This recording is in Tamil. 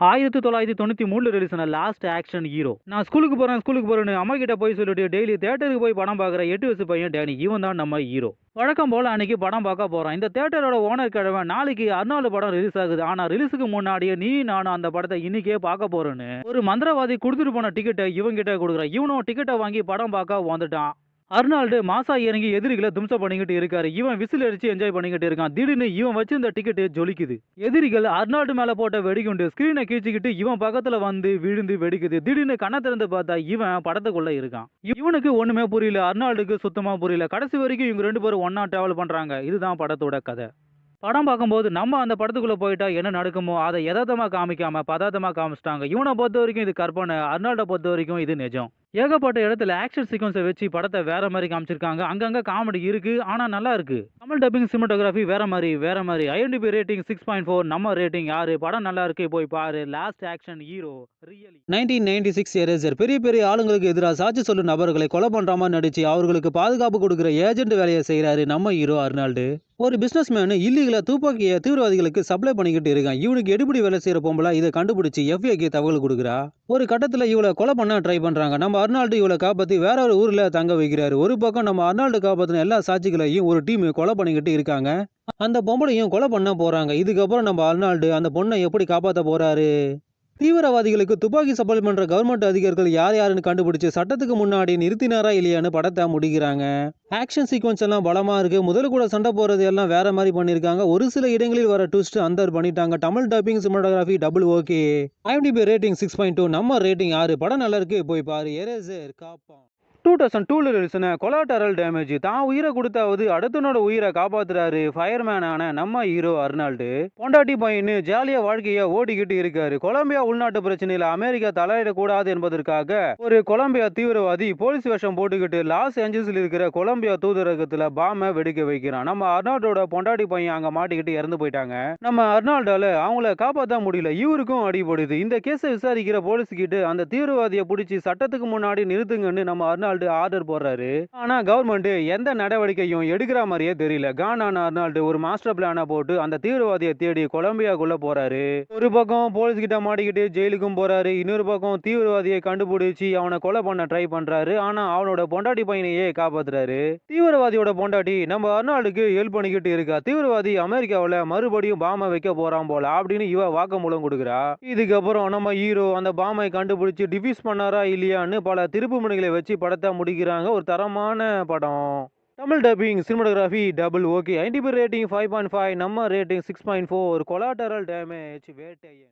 1993 ரிலீஸ் ஆன லாஸ்ட் ஆக்ஷன் ஹீரோ. நான் ஸ்கூலுக்கு போறேன்னு அம்மா கிட்ட போய் சொல்லிட்டு டெய்லி தியேட்டருக்கு போய் படம் பார்க்குற 8 வயசு பையன் டேனி. இவன் தான் நம்ம ஹீரோ. வழக்கம் போல அன்னைக்கு படம் பார்க்க போறான். இந்த தியேட்டரோட ஓனர் கிழவன் நாளைக்கு அர்னால்டு படம் ரிலீஸ் ஆகுது. ஆனா ரிலீஸுக்கு முன்னாடியே நீ நானும் அந்த படத்தை இன்னைக்கே பார்க்க போறேன்னு ஒரு மந்திரவாதி கொடுத்துட்டு போன டிக்கெட்டை இவன் கிட்ட கொடுக்குறான். இவனும் டிக்கெட்டை வாங்கி படம் பார்க்க வந்துட்டான். அர்னால்டு மாசா இறங்கி எதிரிகளை தும்சம் பண்ணிக்கிட்டு இருக்காரு. இவன் விசில் அடிச்சு என்ஜாய் பண்ணிக்கிட்டு இருக்கான். திடீர்னு இவன் வச்சிருந்த டிக்கெட் ஜொலிக்குது. எதிரிகள் அர்னால்டு மேல போட்ட வெடிகுண்டு ஸ்கிரீனை கீழ்ச்சிக்கிட்டு இவன் பக்கத்துல வந்து விழுந்து வெடிக்குது. திடீர்னு கண்ணை திறந்து பார்த்தா இவன் படத்துக்குள்ள இருக்கான். இவனுக்கு ஒண்ணுமே புரியல. அர்னால்டுக்கு சுத்தமா புரியல. கடைசி வரைக்கும் இவங்க 2 பேரும் ஒன்னா டிராவல் பண்றாங்க. இதுதான் படத்தோட கதை. படம் பார்க்கும்போது நம்ம அந்த படத்துக்குள்ள போயிட்டா என்ன நடக்குமோ அதை யதார்த்தமா காமிக்காம பதார்த்தமா காமிச்சிட்டாங்க. இவனை பொறுத்த வரைக்கும் இது கற்பனை, அர்னால்டை பொறுத்த வரைக்கும் இது நிஜம். ஏகப்பட்ட இடத்துல ஆக்ஷன் சீக்வன்ஸை வச்சு படத்தை வேற மாதிரி காமிச்சிருக்காங்க. அங்கங்க காமெடி இருக்கு, ஆனா நல்லா இருக்கு. தமிழ் டப்பிங் சினிமாட்டோகிராஃபி வேற மாதிரி. ஐஎம்டிபி ரேட்டிங் 6.4, நம்ம ரேட்டிங் 6. படம் நல்லா இருக்கு, போய் பாரு. Last action hero really. 1996 eraser. பெரிய பெரிய ஆளுங்களுக்கு எதிராக சாட்சி சொல்லும் நபர்களை கொலை பண்ற மாதிரி நடிச்சு அவர்களுக்கு பாதுகாப்பு கொடுக்குற ஏஜென்ட் வேலையை செய்யறாரு நம்ம ஹீரோ அர்னால்டு. ஒரு பிசினஸ் மேனு இல்லீகலா துப்பாக்கியை தீவிரவாதிகளுக்கு சப்ளை பண்ணிக்கிட்டு இருக்கான். இவனுக்கு எடுபடி வேலை செய்யற பொம்பளை இதை கண்டுபிடிச்சு எஃப்ஐக்கு தகவல் கொடுக்குறா. ஒரு கட்டத்துல இவளை கொலை பண்ண ட்ரை பண்றாங்க. நம்ம அர்னால்டு இவளை காப்பாத்தி வேற ஒரு ஊர்ல தங்க வைக்கிறாரு. ஒரு பக்கம் நம்ம அர்னால்டு காப்பாத்தின எல்லா சாட்சிகளையும் ஒரு டீம் கொலை பண்ணிக்கிட்டு இருக்காங்க. அந்த பொம்பளையும் கொலை பண்ண போறாங்க. இதுக்கப்புறம் நம்ம அர்னால்டு அந்த பொண்ணை எப்படி காப்பாத்த போறாரு? தீவிரவாதிகளுக்கு துப்பாக்கி சப்ளை பண்ற கவர்மெண்ட் அதிகாரிகள் யார் யாருன்னு கண்டுபிடிச்சு சட்டத்துக்கு முன்னாடி நிறுத்தினாரா இல்லையான்னு படத்தை முடிக்கிறாங்க. ஆக்ஷன் சீக்வன்ஸ் எல்லாம் பலமா இருக்கு. முதல்ல கூட சண்டை போறது எல்லாம் வேற மாதிரி பண்ணிருக்காங்க. ஒரு சில இடங்களில் வர ட்விஸ்ட் அந்த பண்ணிட்டாங்க. Tamil dubbing cinematography double okay. IMDb rating 6.2, நம்ம ரேட்டிங் 6. படம் நல்லா இருக்கு, போய் பாரு. எரேசர் காப்பான். 2002 ரிலீஸ்ன கொலாட்டரல் டேமேஜ். தான் உயிரை கொடுத்தாவது அடுத்தனோட உயிரை காப்பாத்துறாரு ஃபயர்மேன் ஆன நம்ம ஹீரோ அர்னால்டு. பொண்டாட்டி பையனு ஜாலியா வாழ்க்கைய ஓடிக்கிட்டு இருக்காரு. கொலம்பியா உள்நாட்டு பிரச்சனையில அமெரிக்கா தலையிடக்கூடாது என்பதற்காக ஒரு கொலம்பியா தீவிரவாதி போலீஸ் வேஷம் போட்டுக்கிட்டு லாஸ் ஏஞ்சல்ஸ்ல இருக்கிற கொலம்பியா தூதரகத்துல பாம வெடிக்க வைக்கிறான். நம்ம அர்னால்டோட பொண்டாட்டி பையன் அங்க மாட்டிக்கிட்டு இறந்து போயிட்டாங்க. நம்ம அர்னால்டால அவங்கள காப்பாற்ற முடியல. இவருக்கும் அடிபடுது. இந்த கேஸை விசாரிக்கிற போலீஸ் கிட்ட அந்த தீவிரவாதியை பிடிச்சி சட்டத்துக்கு முன்னாடி நிறுத்துங்கன்னு நம்ம அர்னால்டு ஆர்டர் போடுறாரு. ஆனா கவர்மெண்ட் எந்த நடவடிக்கையும் எடுக்கிற மாதிரியே தெரியல. கானான அர்னால்டு ஒரு மாஸ்டர் பிளான போட்டு அந்த தீவிரவாதியை தேடி கொலம்பியாக்குள்ள போறாரு. ஒரு பக்கம் போலீஸ் கிட்ட மாட்டிக்கிட்டு ஜெயிலுக்கும் போறாரு. இன்னொரு பக்கம் தீவிரவாதியை கண்டுபிடிச்சு அவனை கொலை பண்ண ட்ரை பண்றாரு. ஆனா அவனோட பொண்டாட்டி பையனையே காப்பாத்துறாரு. தீவிரவாதியோட பொண்டாட்டி நம்ம அர்னால்டுக்கு ஹெல்ப் பண்ணிக்கிட்டு இருக்கா. தீவிரவாதி அமெரிக்காவில் மறுபடியும் பாம வைக்க போறான் போல அப்படின்னு இவ வாக்குமூலம் கொடுக்குறா. இதுக்கப்புறம் நம்ம ஹீரோ அந்த பாமை கண்டுபிடிச்சு டிஃபியூஸ் பண்ணாரா இல்லையான்னு பல திருப்பு முனைகளை வச்சு படத்தை முடிக்கிறாங்க. ஒரு தரமான படம். Tamil dubbing cinematography double okay. IMDb rating 5.5, நம்ம ரேட்டிங் 6.4. Collateral damage Vettaiyan.